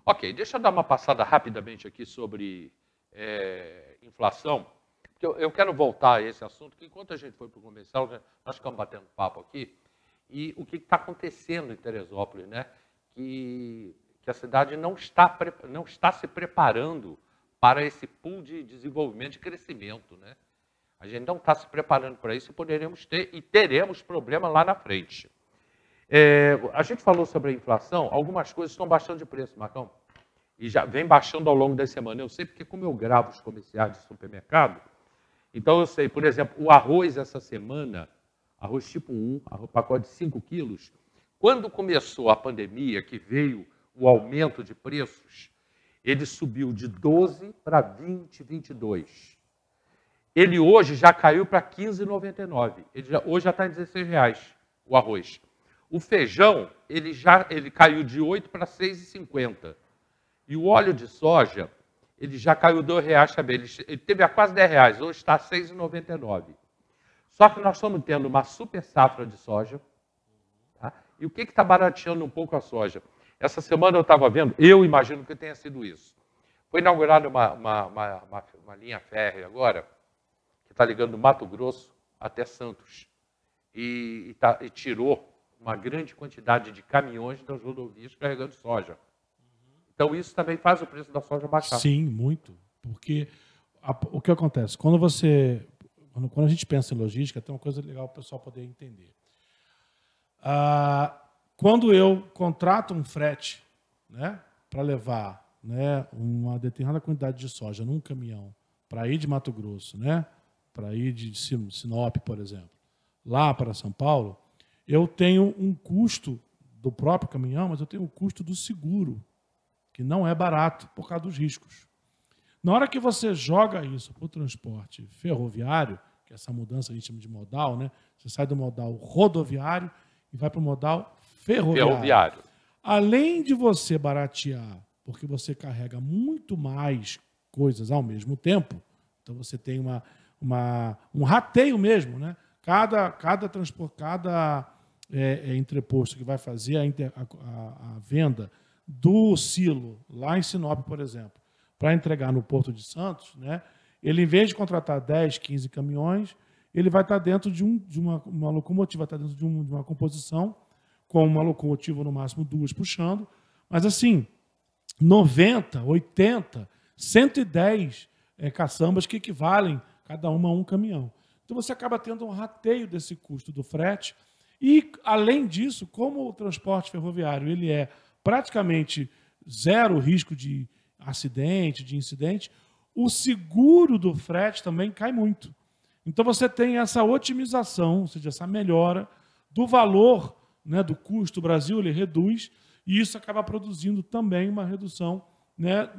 Ok, deixa eu dar uma passada rapidamente aqui sobre inflação. Eu quero voltar a esse assunto, que enquanto a gente foi para o comercial, nós ficamos batendo papo aqui, e o que está acontecendo em Teresópolis, né? Que a cidade não está se preparando para esse pool de desenvolvimento e crescimento, né? A gente não está se preparando para isso e poderemos ter e teremos problema lá na frente. A gente falou sobre a inflação, algumas coisas estão baixando de preço, Marcão, e já vem baixando ao longo da semana. Eu sei porque, como eu gravo os comerciais de supermercado, então eu sei, por exemplo, o arroz essa semana, arroz tipo 1, pacote de 5 quilos, quando começou a pandemia, que veio o aumento de preços, ele subiu de 12 para 20, 22. Ele hoje já caiu para 15,99. Hoje já está em R$16 o arroz. O feijão, ele caiu de 8 para 6,50. E o óleo de soja, ele já caiu R$2 também. Ele teve a quase R$10, hoje está a 6,99. Só que nós estamos tendo uma super safra de soja. Tá? E o que está barateando um pouco a soja? Essa semana eu estava vendo, eu imagino que tenha sido isso. Foi inaugurada uma linha férrea agora, que está ligando Mato Grosso até Santos. E tirou uma grande quantidade de caminhões das rodovias carregando soja. Então, isso também faz o preço da soja baixar. Sim, muito. Porque o que acontece? Quando a gente pensa em logística, tem uma coisa legal para o pessoal poder entender. Quando eu contrato um frete, né, para levar, né, uma determinada quantidade de soja num caminhão para ir de Mato Grosso, né, para ir de Sinop, por exemplo, lá para São Paulo, eu tenho um custo do próprio caminhão, mas eu tenho um custo do seguro, que não é barato por causa dos riscos. Na hora que você joga isso para o transporte ferroviário, que é essa mudança a gente chama de modal, né? Você sai do modal rodoviário e vai para o modal ferroviário. Além de você baratear, porque você carrega muito mais coisas ao mesmo tempo, então você tem um rateio mesmo, né? Cada entreposto que vai fazer a venda do silo, lá em Sinop, por exemplo, para entregar no Porto de Santos, né, ele, em vez de contratar 10, 15 caminhões, ele vai estar dentro de uma locomotiva, vai estar dentro de uma composição, com uma locomotiva, no máximo 2 puxando, mas assim, 90, 80, 110 caçambas que equivalem cada uma a um caminhão. Então você acaba tendo um rateio desse custo do frete e, além disso, como o transporte ferroviário ele é praticamente zero risco de acidente, de incidente, o seguro do frete também cai muito. Então você tem essa otimização, ou seja, essa melhora do valor, né, do custo. O Brasil ele reduz e isso acaba produzindo também uma redução, né,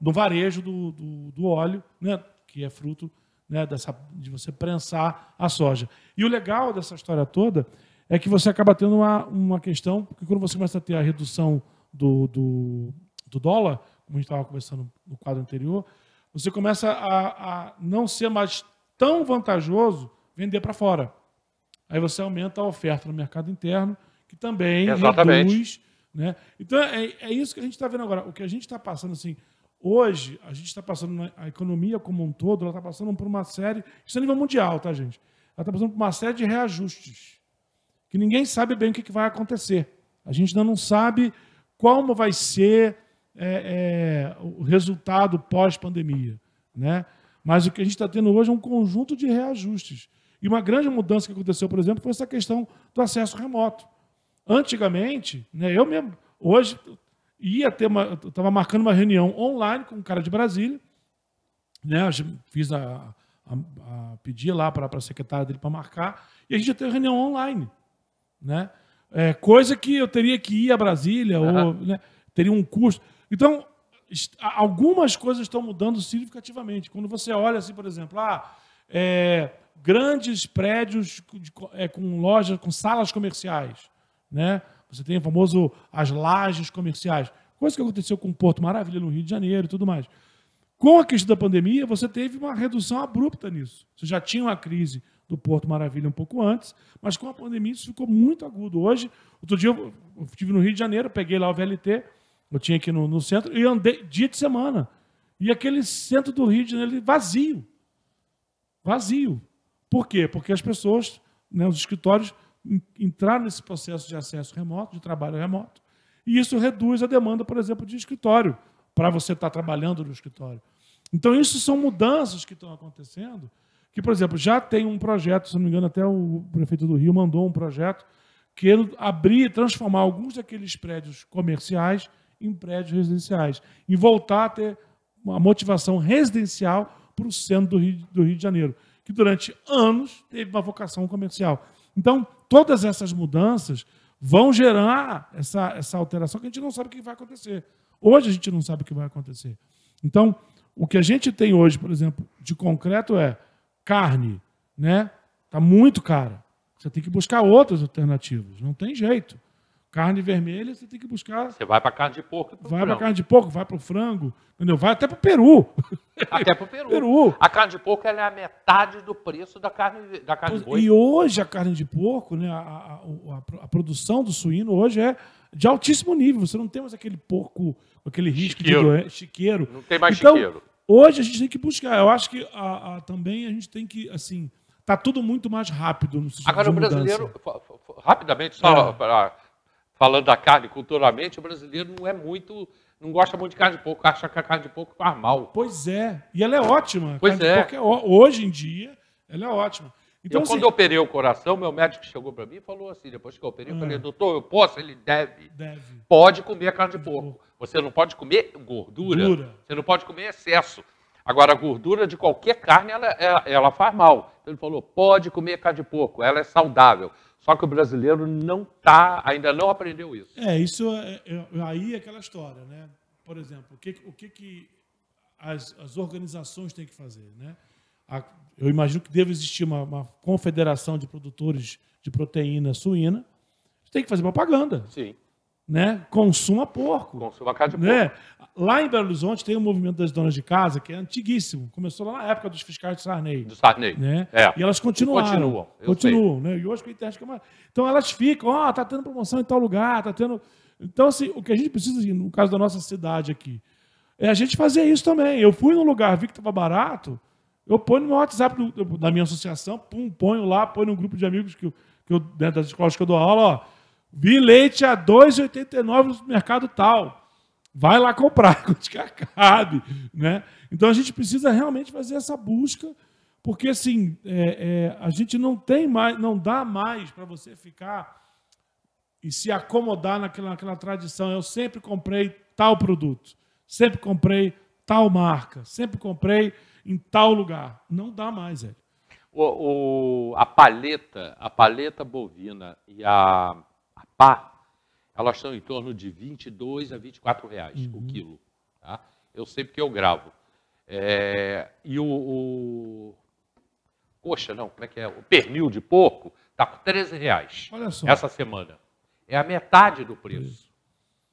do varejo do óleo, né, que é fruto, né, de você prensar a soja. E o legal dessa história toda é que você acaba tendo uma questão, porque quando você começa a ter a redução do dólar, como a gente estava conversando no quadro anterior, você começa a não ser mais tão vantajoso vender para fora. Aí você aumenta a oferta no mercado interno, que também reduz. Né? Então, é isso que a gente está vendo agora. O que a gente está passando, assim, hoje, a gente está passando, a economia como um todo, ela está passando por uma série, isso é a nível mundial, tá, gente? Ela está passando por uma série de reajustes, que ninguém sabe bem o que vai acontecer. A gente ainda não sabe como vai ser o resultado pós-pandemia, né? Mas o que a gente está tendo hoje é um conjunto de reajustes. E uma grande mudança que aconteceu, por exemplo, foi essa questão do acesso remoto. Antigamente, né, eu mesmo, hoje, estava marcando uma reunião online com um cara de Brasília, né, fiz pedi lá para a secretária dele para marcar, e a gente já teve reunião online. Né? Coisa que eu teria que ir a Brasília, ou, né, teria um custo. Então, algumas coisas estão mudando significativamente. Quando você olha, assim, por exemplo, grandes prédios com lojas, com salas comerciais, né? Você tem o famoso as lajes comerciais, coisa que aconteceu com o Porto Maravilha no Rio de Janeiro e tudo mais. Com a questão da pandemia, você teve uma redução abrupta nisso. Você já tinha uma crise do Porto Maravilha um pouco antes, mas com a pandemia isso ficou muito agudo. Hoje, outro dia eu estive no Rio de Janeiro, peguei lá o VLT, Eu tinha aqui no centro e andei dia de semana. E aquele centro do Rio de Janeiro vazio. Vazio. Por quê? Porque as pessoas, né, os escritórios, entraram nesse processo de acesso remoto, de trabalho remoto. E isso reduz a demanda, por exemplo, de escritório, para você estar trabalhando no escritório. Então, isso são mudanças que estão acontecendo, que, por exemplo, já tem um projeto, se não me engano, até o prefeito do Rio mandou um projeto querendo abrir, transformar alguns daqueles prédios comerciais em prédios residenciais e voltar a ter uma motivação residencial para o centro do Rio de Janeiro, que durante anos teve uma vocação comercial. Então, todas essas mudanças vão gerar essa alteração que a gente não sabe o que vai acontecer. Hoje a gente não sabe o que vai acontecer. Então, o que a gente tem hoje, por exemplo, de concreto é carne, né? Está muito cara. Você tem que buscar outras alternativas. Não tem jeito. Carne vermelha, você tem que buscar... Você vai para carne de porco e para o frango. Vai para carne de porco, vai para o frango, entendeu? Vai até para o Peru. Até para o Peru. A carne de porco ela é a metade do preço da carne de boi. E hoje a carne de porco, né, a produção do suíno hoje é de altíssimo nível. Você não tem mais aquele porco, aquele risco de chiqueiro. Não tem mais então, chiqueiro. Hoje a gente tem que buscar. Eu acho que também a gente tem que, assim, tá tudo muito mais rápido no sistema. Agora o brasileiro, rapidamente, só falando da carne culturalmente, o brasileiro não gosta muito de carne de porco, acha que a carne de porco faz mal. Pois é, e ela é ótima. Pois é. Hoje em dia, ela é ótima. Então, quando eu operei o coração, meu médico chegou para mim e falou assim, depois que eu operei, eu falei, doutor, eu posso? Ele deve. Pode comer carne de porco. Você não pode comer gordura. Você não pode comer excesso. Agora, a gordura de qualquer carne, ela faz mal. Então, ele falou, pode comer carne de porco, ela é saudável. Só que o brasileiro ainda não aprendeu isso. Isso aí é aquela história, né? Por exemplo, o que as organizações têm que fazer, né? Eu imagino que deve existir uma confederação de produtores de proteína suína. Tem que fazer propaganda. Sim. Né? Consuma porco. Consuma carne de né? porco. Lá em Belo Horizonte tem um movimento das donas de casa que é antiguíssimo. Começou lá na época dos fiscais de Sarney. Do Sarney. Né? E elas continuaram. Continuam. Né? E hoje com a internet... Então elas ficam, tá tendo promoção em tal lugar, tá tendo... Então, assim, o que a gente precisa, no caso da nossa cidade aqui, é a gente fazer isso também. Eu fui num lugar, vi que estava barato, eu ponho no meu WhatsApp da minha associação, ponho lá, ponho num grupo de amigos dentro das escolas que eu dou aula, vi leite a R$ 2,89 no mercado tal. Vai lá comprar, quanto que cabe. Né? Então a gente precisa realmente fazer essa busca, porque assim, a gente não dá mais para você ficar e se acomodar naquela tradição. Eu sempre comprei tal produto, sempre comprei tal marca, sempre comprei em tal lugar. Não dá mais, Hélio. A paleta bovina e a pá, elas estão em torno de R$ 22 a R$ 24 o quilo. Tá? Eu sei porque eu gravo. E coxa, não, como é que é? O pernil de porco está com R$ 13 Olha só. essa semana. É a metade do preço.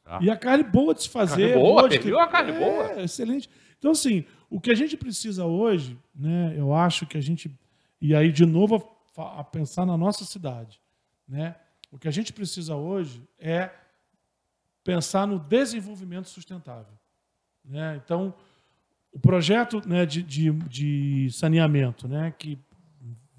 Tá? E a carne boa de se fazer. Carne boa, pernil é uma carne boa. Excelente. Então, assim, o que a gente precisa hoje, né, eu acho que a gente... E aí, de novo, a pensar na nossa cidade, né? O que a gente precisa hoje é pensar no desenvolvimento sustentável. Né? Então, o projeto, né, de saneamento, né, que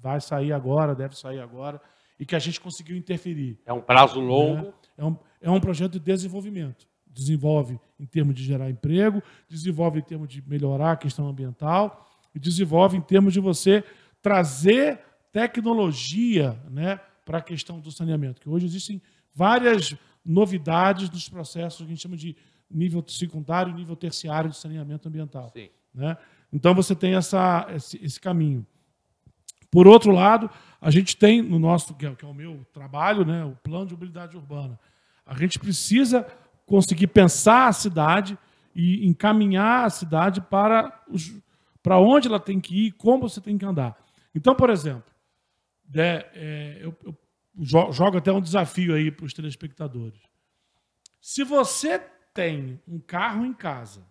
vai sair agora, deve sair agora, e que a gente conseguiu interferir. É um prazo longo. Né? É um projeto de desenvolvimento. Desenvolve em termos de gerar emprego, desenvolve em termos de melhorar a questão ambiental, e desenvolve em termos de você trazer tecnologia, né, para a questão do saneamento, que hoje existem várias novidades nos processos que a gente chama de nível secundário e nível terciário de saneamento ambiental. Sim. Né? Então, você tem esse caminho. Por outro lado, a gente tem no nosso, que é o meu trabalho, né, o plano de mobilidade urbana. A gente precisa conseguir pensar a cidade e encaminhar a cidade para onde ela tem que ir, como você tem que andar. Então, por exemplo, eu jogo até um desafio aí para os telespectadores. Se você tem um carro em casa,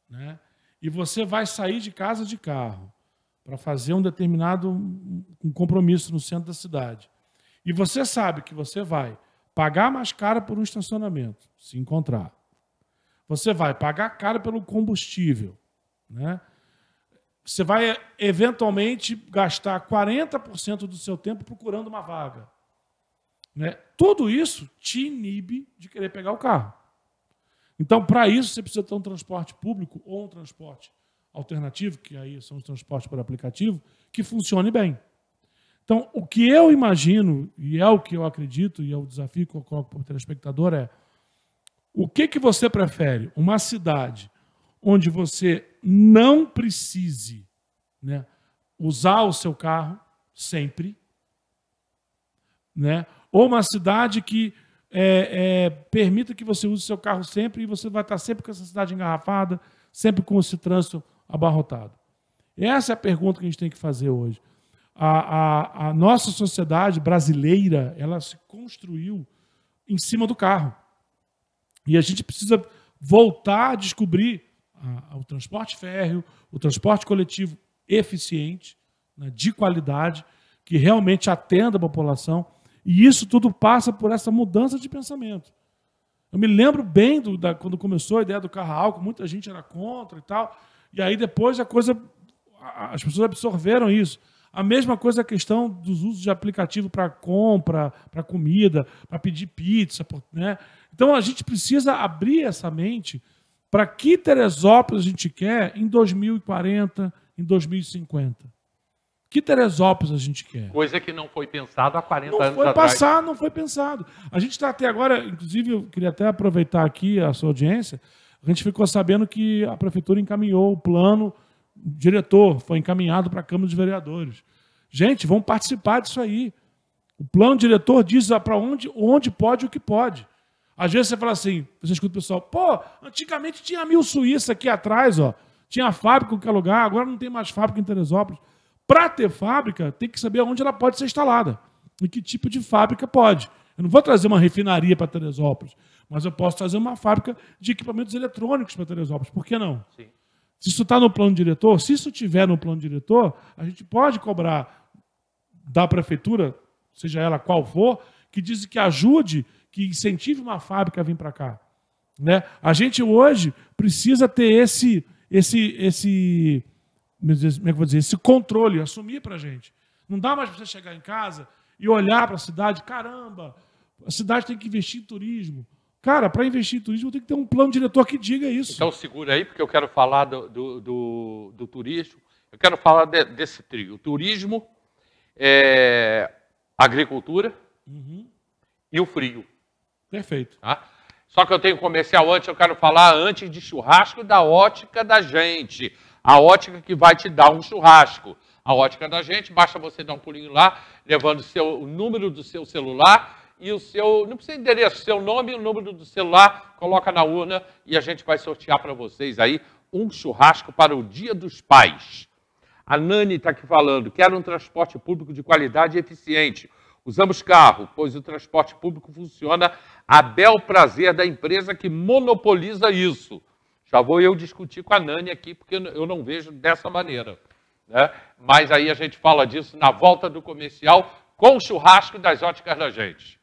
né, e você vai sair de casa de carro para fazer um compromisso no centro da cidade, e você sabe que você vai pagar mais caro por um estacionamento, se encontrar. você vai pagar caro pelo combustível, né? Você vai, eventualmente, gastar 40% do seu tempo procurando uma vaga, né? Tudo isso te inibe de querer pegar o carro. Então, para isso, você precisa ter um transporte público ou um transporte alternativo, que aí são os transportes por aplicativo, que funcione bem. Então, o que eu imagino, e é o que eu acredito, e é o desafio que eu coloco para o telespectador, é o que você prefere? Uma cidade onde você não precise, né, usar o seu carro sempre, né, ou uma cidade que permita que você use o seu carro sempre e você vai estar sempre com essa cidade engarrafada, sempre com esse trânsito abarrotado. Essa é a pergunta que a gente tem que fazer hoje. A nossa sociedade brasileira, ela se construiu em cima do carro. E a gente precisa voltar a descobrir o transporte férreo, o transporte coletivo eficiente, né, de qualidade, que realmente atenda a população. E isso tudo passa por essa mudança de pensamento. Eu me lembro bem quando começou a ideia do carro a álcool, muita gente era contra e tal. E aí depois as pessoas absorveram isso. A mesma coisa a questão dos usos de aplicativo para compra, para comida, para pedir pizza, né? Então a gente precisa abrir essa mente para que Teresópolis a gente quer em 2040, em 2050. Que Teresópolis a gente quer? Coisa que não foi pensado há 40 anos atrás. Não foi pensado. A gente está até agora, inclusive, eu queria até aproveitar aqui a sua audiência, a gente ficou sabendo que a prefeitura encaminhou o plano, o diretor foi encaminhado para a Câmara dos Vereadores. Gente, vamos participar disso aí. O plano diretor diz para onde pode e o que pode. Às vezes você fala assim, você escuta o pessoal, pô, antigamente tinha 1000 Suíça aqui atrás, ó, tinha fábrica em qualquer lugar, agora não tem mais fábrica em Teresópolis. Para ter fábrica, tem que saber onde ela pode ser instalada e que tipo de fábrica pode. Eu não vou trazer uma refinaria para Teresópolis, mas eu posso trazer uma fábrica de equipamentos eletrônicos para Teresópolis. Por que não? Sim. Se isso está no plano diretor, se isso estiver no plano diretor, a gente pode cobrar da prefeitura, seja ela qual for, que diz que ajude, que incentive uma fábrica a vir para cá. Né? A gente hoje precisa ter esse controle, assumir para a gente. Não dá mais para você chegar em casa e olhar para a cidade, caramba, a cidade tem que investir em turismo. Cara, para investir em turismo tem que ter um plano diretor que diga isso. Então segura aí, porque eu quero falar do turismo, eu quero falar desse trio. O turismo, agricultura e o frio. Perfeito. Tá? Só que eu tenho comercial antes, eu quero falar antes de churrasco da ótica da gente. A ótica que vai te dar um churrasco. A ótica da gente, basta você dar um pulinho lá, levando o número do seu celular e o seu, não precisa endereço, seu nome e o número do celular, coloca na urna e a gente vai sortear para vocês aí um churrasco para o Dia dos Pais. A Nani está aqui falando, quero um transporte público de qualidade e eficiente. Usamos carro, pois o transporte público funciona a bel prazer da empresa que monopoliza isso. Já vou eu discutir com a Nani aqui, porque eu não vejo dessa maneira. Né? Mas aí a gente fala disso na volta do comercial com o churrasco das óticas da gente.